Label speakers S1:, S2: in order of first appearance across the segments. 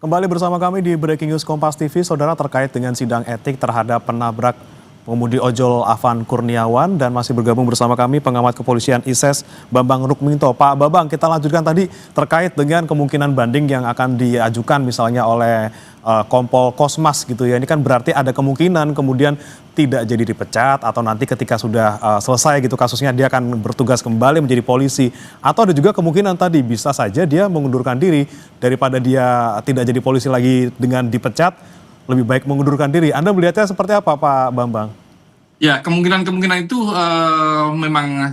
S1: Kembali bersama kami di Breaking News Kompas TV, saudara, terkait dengan sidang etik terhadap penabrak pengemudi ojol Afan Kurniawan, dan masih bergabung bersama kami pengamat kepolisian ISES Bambang Rukminto. Pak Bambang, kita lanjutkan tadi terkait dengan kemungkinan banding yang akan diajukan misalnya oleh Kompol Kosmas gitu ya. Ini kan berarti ada kemungkinan kemudian tidak jadi dipecat atau nanti ketika sudah selesai gitu kasusnya dia akan bertugas kembali menjadi polisi. Atau ada juga kemungkinan tadi bisa saja dia mengundurkan diri, daripada dia tidak jadi polisi lagi dengan dipecat, lebih baik mengundurkan diri. Anda melihatnya seperti apa, Pak Bambang?
S2: Ya, kemungkinan-kemungkinan itu memang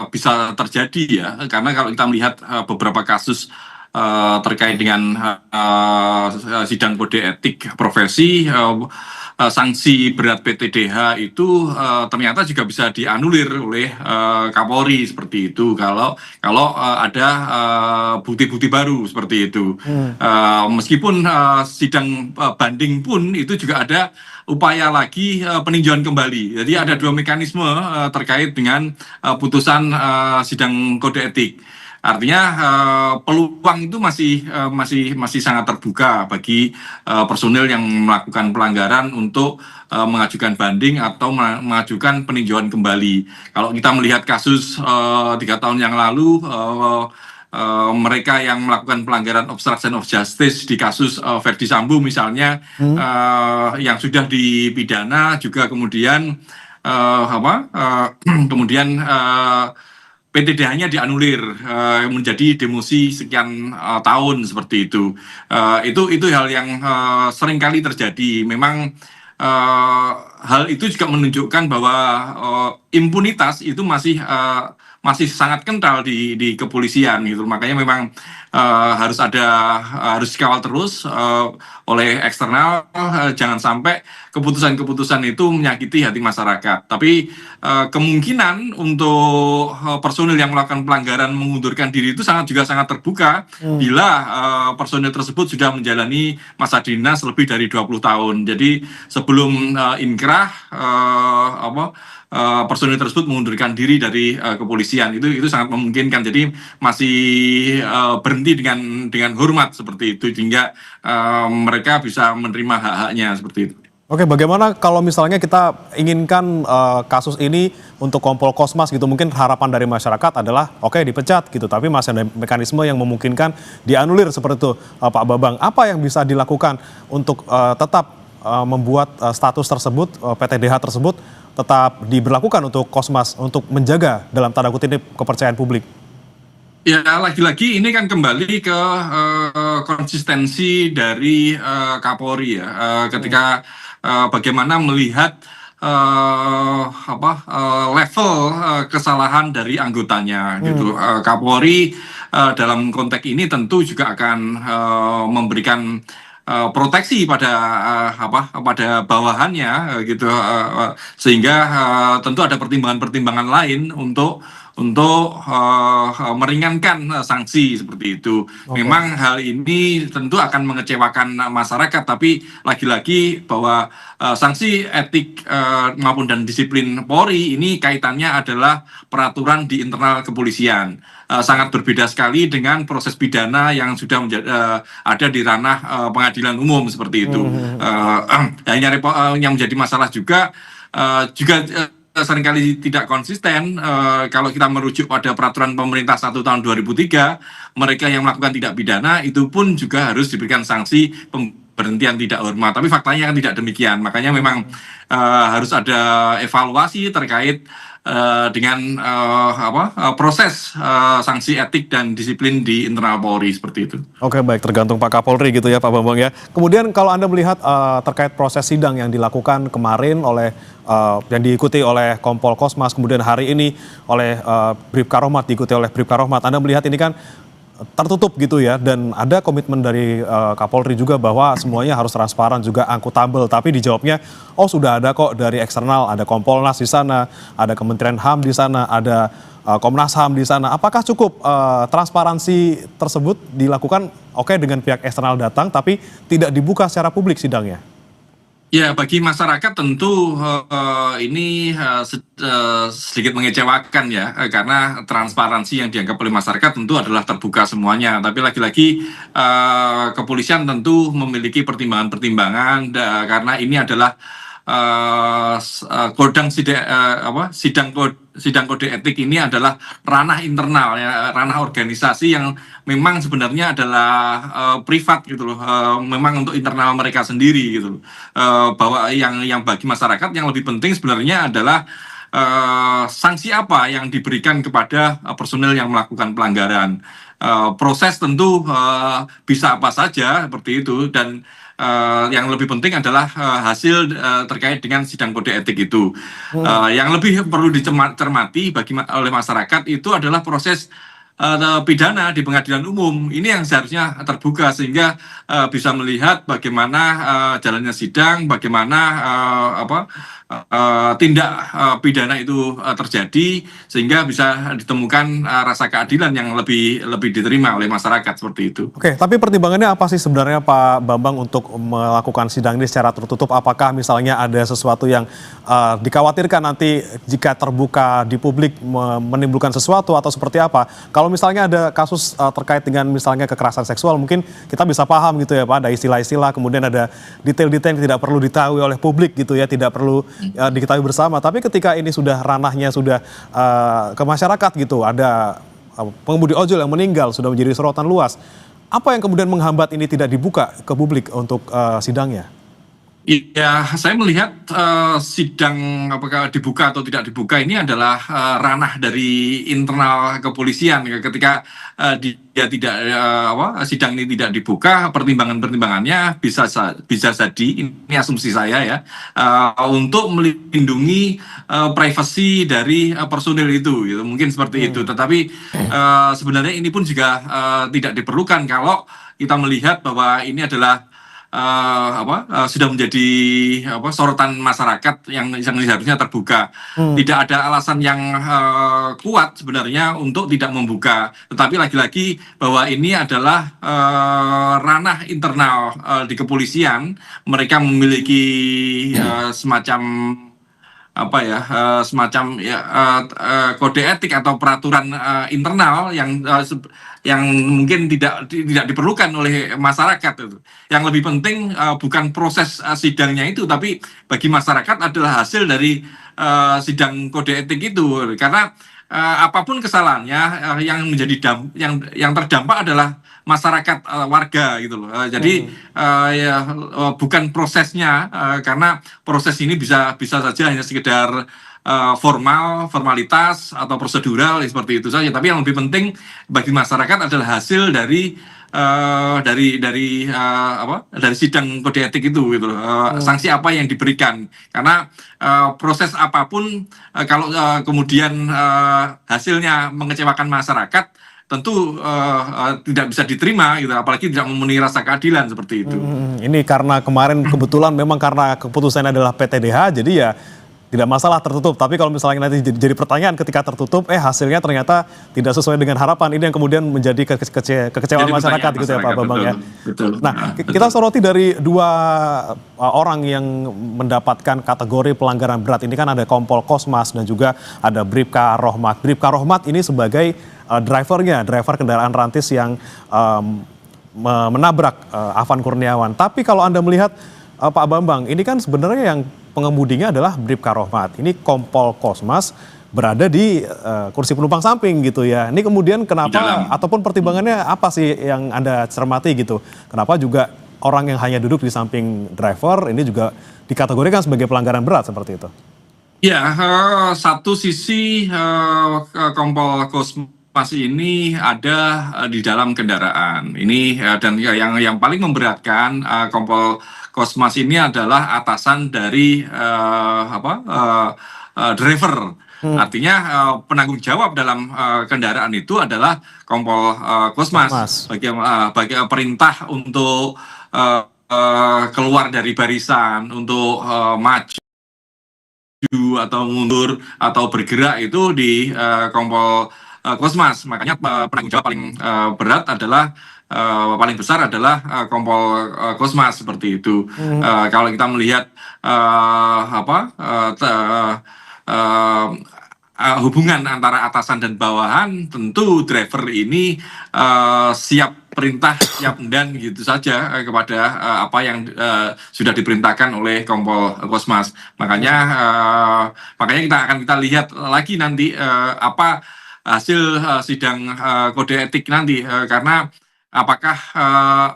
S2: bisa terjadi ya, karena kalau kita melihat beberapa kasus terkait dengan sidang kode etik profesi, sanksi berat PTDH itu ternyata juga bisa dianulir oleh Kapolri seperti itu kalau ada bukti-bukti baru seperti itu. Meskipun sidang banding pun itu juga ada upaya lagi peninjauan kembali. Jadi ada dua mekanisme terkait dengan putusan sidang kode etik. Artinya peluang itu masih sangat terbuka bagi personil yang melakukan pelanggaran untuk mengajukan banding atau mengajukan peninjauan kembali. Kalau kita melihat kasus 3 tahun yang lalu, mereka yang melakukan pelanggaran obstruction of justice di kasus Verdi Sambo misalnya, yang sudah dipidana juga kemudian PTDH-nya dianulir menjadi demosi sekian tahun seperti itu. Itu hal yang sering kali terjadi. Memang hal itu juga menunjukkan bahwa impunitas itu masih sangat kental di kepolisian gitu. Makanya memang harus dikawal terus oleh eksternal, jangan sampai keputusan-keputusan itu menyakiti hati masyarakat. Tapi kemungkinan untuk personil yang melakukan pelanggaran mengundurkan diri itu juga sangat terbuka bila personil tersebut sudah menjalani masa dinas lebih dari 20 tahun. Jadi sebelum inkrah personil tersebut mengundurkan diri dari kepolisian, itu sangat memungkinkan. Jadi masih berhenti dengan hormat seperti itu, sehingga mereka bisa menerima hak-haknya seperti itu.
S1: Oke, bagaimana kalau misalnya kita inginkan kasus ini untuk Kompol Kosmas gitu, mungkin harapan dari masyarakat adalah oke, dipecat gitu, tapi masih ada mekanisme yang memungkinkan dianulir seperti itu, Pak Bambang. Apa yang bisa dilakukan untuk tetap membuat status tersebut, PTDH tersebut tetap diberlakukan untuk Kosmas, untuk menjaga dalam tanda kutip kepercayaan publik?
S2: Ya, lagi-lagi ini kan kembali ke konsistensi dari Kapolri ya, ketika bagaimana melihat level kesalahan dari anggotanya gitu. Kapolri dalam konteks ini tentu juga akan memberikan proteksi pada bawahannya gitu, sehingga tentu ada pertimbangan-pertimbangan lain untuk meringankan sanksi seperti itu. Memang hal ini tentu akan mengecewakan masyarakat, tapi lagi-lagi bahwa sanksi etik maupun dan disiplin Polri ini kaitannya adalah peraturan di internal kepolisian. Sangat berbeda sekali dengan proses pidana yang sudah ada di ranah pengadilan umum seperti itu. Yang menjadi masalah juga seringkali tidak konsisten. Kalau kita merujuk pada peraturan pemerintah 1 tahun 2003, mereka yang melakukan tindak pidana itu pun juga harus diberikan sanksi pemberhentian tidak hormat. Tapi faktanya kan tidak demikian. Makanya memang harus ada evaluasi terkait dengan proses sanksi etik dan disiplin di internal Polri seperti itu.
S1: Oke, baik, tergantung Pak Kapolri gitu ya, Pak Bambang ya. Kemudian kalau Anda melihat terkait proses sidang yang dilakukan kemarin oleh yang diikuti oleh Kompol Kosmas, kemudian hari ini oleh Bribka Rohmat, diikuti oleh Bribka Rohmat, Anda melihat ini kan tertutup gitu ya, dan ada komitmen dari Kapolri juga bahwa semuanya harus transparan juga akuntabel, tapi dijawabnya sudah ada kok dari eksternal, ada Kompolnas di sana, ada Kementerian HAM di sana, ada Komnas HAM di sana. Apakah cukup transparansi tersebut dilakukan dengan pihak eksternal datang tapi tidak dibuka secara publik sidangnya?
S2: Ya, bagi masyarakat tentu ini sedikit mengecewakan ya, karena transparansi yang dianggap oleh masyarakat tentu adalah terbuka semuanya. Tapi lagi-lagi kepolisian tentu memiliki pertimbangan-pertimbangan karena ini adalah kodang sidang kode etik ini adalah ranah internal ya, ranah organisasi yang memang sebenarnya adalah privat gitu loh, memang untuk internal mereka sendiri gitu loh. Bahwa yang bagi masyarakat yang lebih penting sebenarnya adalah sanksi apa yang diberikan kepada personel yang melakukan pelanggaran. Proses tentu bisa apa saja seperti itu, dan yang lebih penting adalah hasil terkait dengan sidang kode etik itu.
S1: Hmm.
S2: Yang lebih perlu dicermati oleh masyarakat itu adalah proses pidana di pengadilan umum. Ini yang seharusnya terbuka sehingga bisa melihat bagaimana jalannya sidang, bagaimana tindak pidana itu terjadi, sehingga bisa ditemukan rasa keadilan yang lebih lebih diterima oleh masyarakat seperti itu.
S1: Oke, tapi pertimbangannya apa sih sebenarnya Pak Bambang untuk melakukan sidang ini secara tertutup? Apakah misalnya ada sesuatu yang dikhawatirkan nanti jika terbuka di publik menimbulkan sesuatu atau seperti apa? Kalau misalnya ada kasus terkait dengan misalnya kekerasan seksual, mungkin kita bisa paham gitu ya Pak, ada istilah-istilah, kemudian ada detail-detail yang tidak perlu diketahui oleh publik gitu ya, tidak perlu diketahui bersama. Tapi ketika ini sudah ranahnya sudah ke masyarakat gitu, ada pengemudi ojol yang meninggal sudah menjadi sorotan luas. Apa yang kemudian menghambat ini tidak dibuka ke publik untuk sidangnya?
S2: Iya, saya melihat sidang apakah dibuka atau tidak dibuka ini adalah ranah dari internal kepolisian. Ketika dia tidak sidang ini tidak dibuka, pertimbangannya bisa jadi, ini asumsi saya ya, untuk melindungi privasi dari personil itu, gitu. Mungkin seperti itu. Tetapi sebenarnya ini pun juga tidak diperlukan kalau kita melihat bahwa ini adalah sudah menjadi sorotan masyarakat yang seharusnya terbuka.
S1: Hmm.
S2: Tidak ada alasan yang kuat sebenarnya untuk tidak membuka. Tetapi lagi-lagi bahwa ini adalah ranah internal di kepolisian. Mereka memiliki semacam semacam ya kode etik atau peraturan internal yang mungkin tidak diperlukan oleh masyarakat itu. Yang lebih penting bukan proses sidangnya itu, tapi bagi masyarakat adalah hasil dari sidang kode etik itu. Karena apapun kesalahannya, yang terdampak adalah masyarakat, warga gitu loh. Jadi
S1: Hmm.
S2: bukan prosesnya, karena proses ini bisa saja hanya sekedar formalitas atau prosedural seperti itu saja. Tapi yang lebih penting bagi masyarakat adalah hasil dari sidang kode etik itu gitu loh.
S1: Hmm.
S2: Sanksi apa yang diberikan, karena proses apapun kalau kemudian hasilnya mengecewakan masyarakat, tentu tidak bisa diterima gitu, apalagi tidak memenuhi rasa keadilan seperti itu.
S1: Ini karena kemarin kebetulan memang karena keputusannya adalah PTDH, jadi ya tidak masalah tertutup. Tapi kalau misalnya nanti jadi pertanyaan ketika tertutup, hasilnya ternyata tidak sesuai dengan harapan. Ini yang kemudian menjadi kekecewaan
S2: Jadi
S1: masyarakat
S2: pertanyaan
S1: gitu ya Pak
S2: masyarakat,
S1: Bambang
S2: betul,
S1: ya.
S2: betul.
S1: Nah, kita
S2: Betul.
S1: soroti dari dua orang yang mendapatkan kategori pelanggaran berat. Ini kan ada Kompol Kosmas dan juga ada Bribka Rohmat. Bribka Rohmat ini sebagai driver kendaraan rantis yang menabrak Afan Kurniawan. Tapi kalau Anda melihat Pak Bambang, ini kan sebenarnya yang pengemudinya adalah Bribka Rohmat. Ini Kompol Kosmas berada di kursi penumpang samping gitu ya. Ini kemudian
S2: Di
S1: kenapa
S2: dalam.
S1: ataupun pertimbangannya apa sih yang Anda cermati gitu? Kenapa juga orang yang hanya duduk di samping driver ini juga dikategorikan sebagai pelanggaran berat seperti itu?
S2: Ya, satu sisi Kompol Kosmas ini ada di dalam kendaraan. Ini dan yang paling memberatkan, Kompol Kosmas ini adalah atasan dari driver.
S1: Hmm.
S2: Artinya penanggung jawab dalam kendaraan itu adalah Kompol Kosmas.
S1: Kosmas.
S2: Bagi perintah untuk keluar dari barisan, untuk maju atau mundur atau bergerak itu di Kompol Kosmas. Makanya penanggung jawab paling berat adalah paling besar adalah Kompol Kosmas seperti itu. Kalau kita melihat uh, hubungan antara atasan dan bawahan, tentu driver ini siap perintah, siap dan gitu saja kepada apa yang sudah diperintahkan oleh Kompol Kosmas. Makanya kita lihat lagi nanti apa hasil sidang kode etik nanti, karena apakah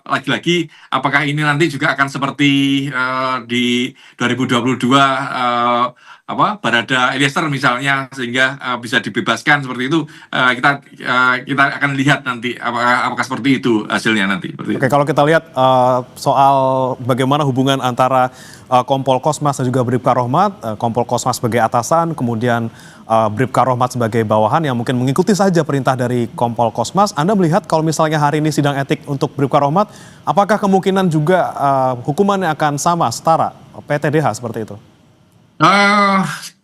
S2: lagi-lagi apakah ini nanti juga akan seperti di 2022 Barada Eliezer misalnya, sehingga bisa dibebaskan seperti itu. Kita akan lihat nanti apakah seperti itu hasilnya nanti.
S1: Oke, kalau kita lihat soal bagaimana hubungan antara Kompol Kosmas dan juga Bribka Rohmat, Kompol Kosmas sebagai atasan, kemudian Bribka Rohmat sebagai bawahan yang mungkin mengikuti saja perintah dari Kompol Kosmas. Anda melihat kalau misalnya hari ini sidang etik untuk Bribka Rohmat, apakah kemungkinan juga hukumannya akan sama, setara, PTDH seperti itu?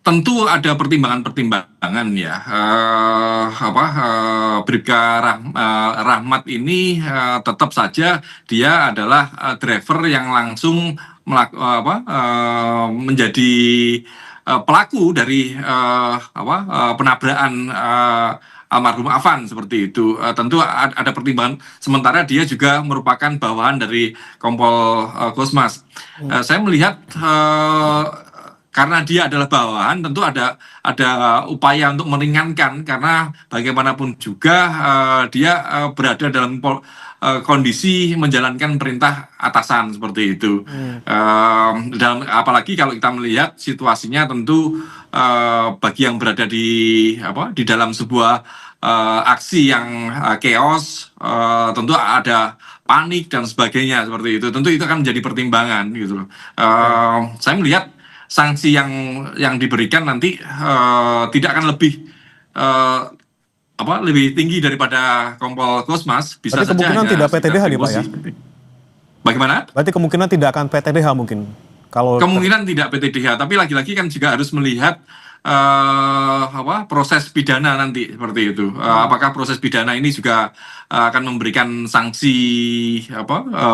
S2: Tentu ada pertimbangan-pertimbangan ya. Bribka Rahmat ini tetap saja dia adalah driver yang langsung menjadi pelaku dari penabrakan almarhum Afan seperti itu. Tentu ada pertimbangan. Sementara dia juga merupakan bawahan dari Kompol Kosmas. Saya melihat karena dia adalah bawahan, tentu ada upaya untuk meringankan, karena bagaimanapun juga dia berada dalam kondisi menjalankan perintah atasan seperti itu. Dan apalagi kalau kita melihat situasinya, tentu bagi yang berada di dalam sebuah aksi yang chaos, tentu ada panik dan sebagainya seperti itu. Tentu itu akan menjadi pertimbangan gitu. Saya melihat sanksi yang diberikan nanti tidak akan lebih tinggi daripada Kompol Kosmas. Bisa
S1: Berarti
S2: saja
S1: kemungkinan tidak PTDH nih Pak ya?
S2: Bagaimana?
S1: Berarti kemungkinan tidak akan PTDH mungkin?
S2: Kemungkinan tidak PTDH, tapi lagi-lagi kan juga harus melihat proses pidana nanti seperti itu. Apakah proses pidana ini juga akan memberikan sanksi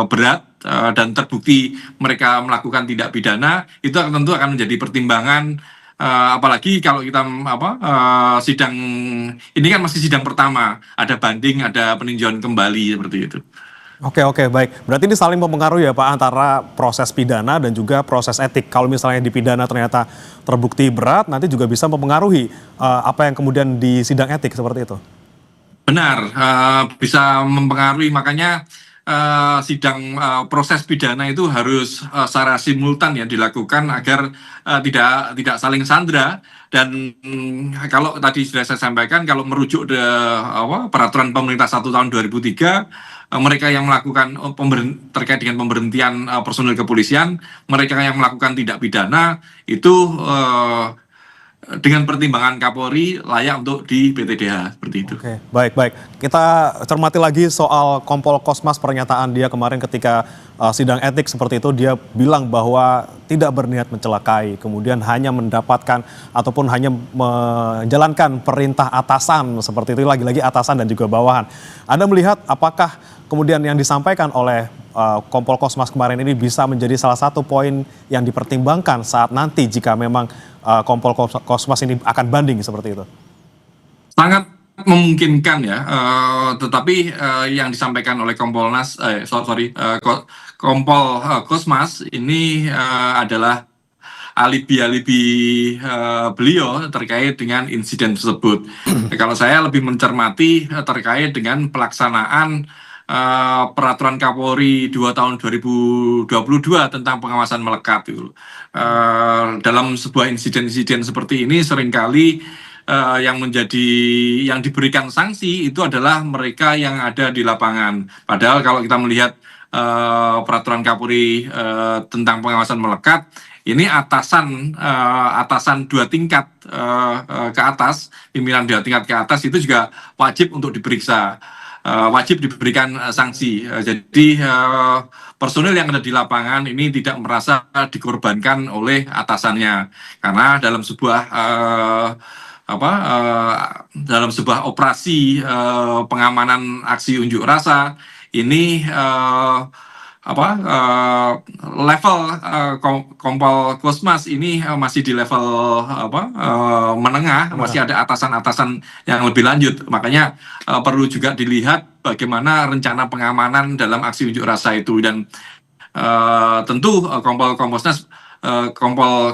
S2: berat dan terbukti mereka melakukan tindak pidana, itu tentu akan menjadi pertimbangan. Apalagi kalau kita sidang ini kan masih sidang pertama, ada banding, ada peninjauan kembali seperti itu.
S1: Oke, baik. Berarti ini saling mempengaruhi ya Pak, antara proses pidana dan juga proses etik. Kalau misalnya di pidana ternyata terbukti berat, nanti juga bisa mempengaruhi apa yang kemudian di sidang etik seperti itu.
S2: Benar, bisa mempengaruhi. Makanya sidang proses pidana itu harus secara simultan ya dilakukan agar tidak saling sandra. Dan kalau tadi sudah saya sampaikan, kalau merujuk peraturan pemerintah 1 tahun 2003, mereka yang melakukan terkait dengan pemberhentian personil kepolisian, mereka yang melakukan tindak pidana itu dengan pertimbangan Kapolri layak untuk di PTDH seperti itu.
S1: Oke, baik. Kita cermati lagi soal Kompol Kosmas, pernyataan dia kemarin ketika sidang etik seperti itu. Dia bilang bahwa tidak berniat mencelakai, kemudian hanya mendapatkan ataupun hanya menjalankan perintah atasan seperti itu, lagi-lagi atasan dan juga bawahan. Anda melihat apakah kemudian yang disampaikan oleh Kompol Kosmas kemarin ini bisa menjadi salah satu poin yang dipertimbangkan saat nanti jika memang Kompol Kosmas ini akan banding seperti itu?
S2: Sangat memungkinkan ya, tetapi yang disampaikan oleh Kompol Kosmas ini adalah alibi-alibi beliau terkait dengan insiden tersebut. Kalau saya lebih mencermati terkait dengan pelaksanaan peraturan Kapolri 2 tahun 2022 tentang pengawasan melekat itu. Dalam sebuah insiden-insiden seperti ini seringkali yang diberikan sanksi itu adalah mereka yang ada di lapangan. Padahal kalau kita melihat peraturan Kapolri tentang pengawasan melekat, ini atasan 2 tingkat ke atas, pimpinan 2 tingkat ke atas itu juga wajib untuk diperiksa, wajib diberikan sanksi. Jadi personil yang ada di lapangan ini tidak merasa dikorbankan oleh atasannya, karena dalam sebuah dalam sebuah operasi pengamanan aksi unjuk rasa ini level Kompol Kosmas ini masih di level menengah, masih ada atasan-atasan yang lebih lanjut. Makanya perlu juga dilihat bagaimana rencana pengamanan dalam aksi unjuk rasa itu, dan tentu Kompol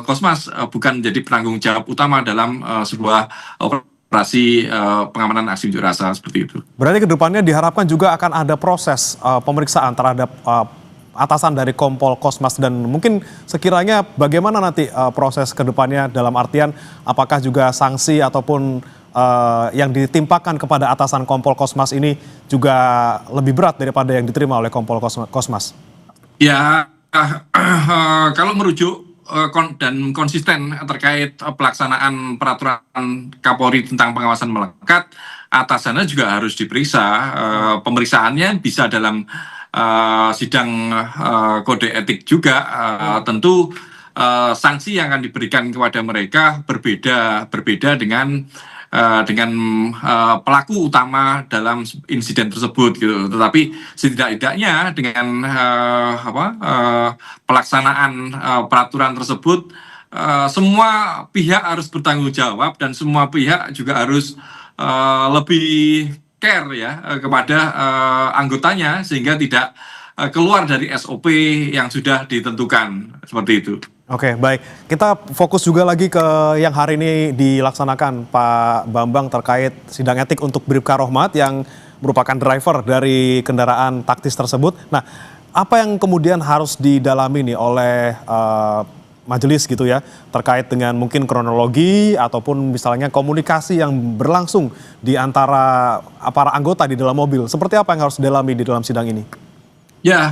S2: Kosmas bukan jadi penanggung jawab utama dalam sebuah operasi pengamanan aksi unjuk rasa seperti itu.
S1: Berarti kedepannya diharapkan juga akan ada proses pemeriksaan terhadap atasan dari Kompol Kosmas, dan mungkin sekiranya bagaimana nanti proses kedepannya, dalam artian apakah juga sanksi ataupun yang ditimpakan kepada atasan Kompol Kosmas ini juga lebih berat daripada yang diterima oleh Kompol Kosmas?
S2: Ya, kalau merujuk dan konsisten terkait pelaksanaan peraturan Kapolri tentang pengawasan melekat, atasannya juga harus diperiksa. Pemeriksaannya bisa dalam sidang kode etik juga. Tentu sanksi yang akan diberikan kepada mereka berbeda dengan pelaku utama dalam insiden tersebut gitu. Tetapi setidak-tidaknya dengan pelaksanaan peraturan tersebut, semua pihak harus bertanggung jawab dan semua pihak juga harus lebih care ya kepada anggotanya, sehingga tidak keluar dari SOP yang sudah ditentukan seperti itu.
S1: Oke, baik. Kita fokus juga lagi ke yang hari ini dilaksanakan, Pak Bambang, terkait sidang etik untuk Bribka Rohmat yang merupakan driver dari kendaraan taktis tersebut. Nah, apa yang kemudian harus didalami nih oleh majelis gitu ya, terkait dengan mungkin kronologi ataupun misalnya komunikasi yang berlangsung di antara para anggota di dalam mobil. Seperti apa yang harus didalami di dalam sidang ini?
S2: Ya,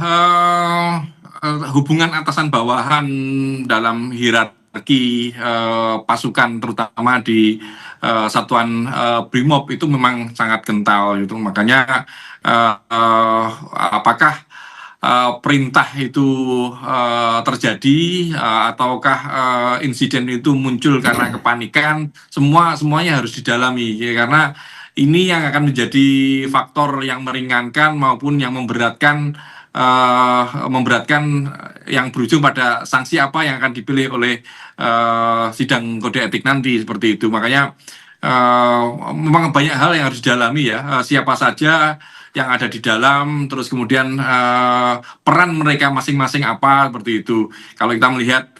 S2: hubungan atasan bawahan dalam hierarki pasukan, terutama di satuan Brimob, itu memang sangat kental gitu. Makanya apakah perintah itu terjadi ataukah insiden itu muncul karena kepanikan, semuanya harus didalami ya, karena ini yang akan menjadi faktor yang meringankan maupun yang memberatkan yang berujung pada sanksi apa yang akan dipilih oleh sidang kode etik nanti, seperti itu. Makanya memang banyak hal yang harus didalami ya, siapa saja yang ada di dalam, terus kemudian peran mereka masing-masing apa, seperti itu. Kalau kita melihat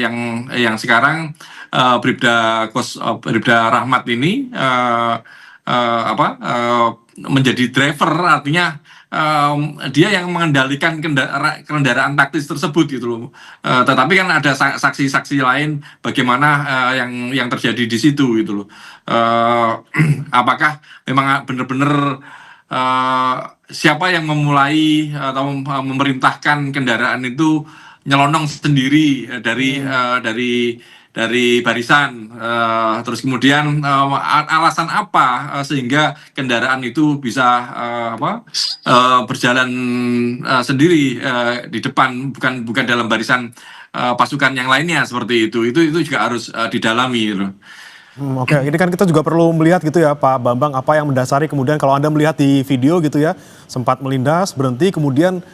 S2: yang sekarang Bribda Rahmat ini menjadi driver, artinya dia yang mengendalikan kendaraan taktis tersebut gitu loh. Tetapi kan ada saksi-saksi lain bagaimana yang terjadi di situ gitu loh. Apakah memang benar-benar siapa yang memulai atau memerintahkan kendaraan itu nyelonong sendiri dari barisan, terus kemudian alasan apa sehingga kendaraan itu bisa berjalan sendiri di depan, bukan dalam barisan pasukan yang lainnya, seperti itu juga harus didalami gitu.
S1: Oke, ini kan kita juga perlu melihat gitu ya Pak Bambang, apa yang mendasari kemudian kalau Anda melihat di video gitu ya, sempat melindas, berhenti, kemudian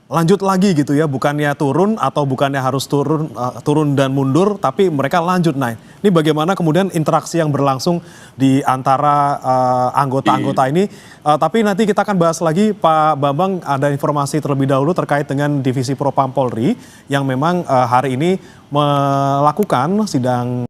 S1: lanjut lagi gitu ya, bukannya turun atau bukannya harus turun dan mundur, tapi mereka lanjut naik. Ini bagaimana kemudian interaksi yang berlangsung di antara anggota-anggota ini. Tapi nanti kita akan bahas lagi, Pak Bambang, ada informasi terlebih dahulu terkait dengan Divisi Propam Polri yang memang hari ini melakukan sidang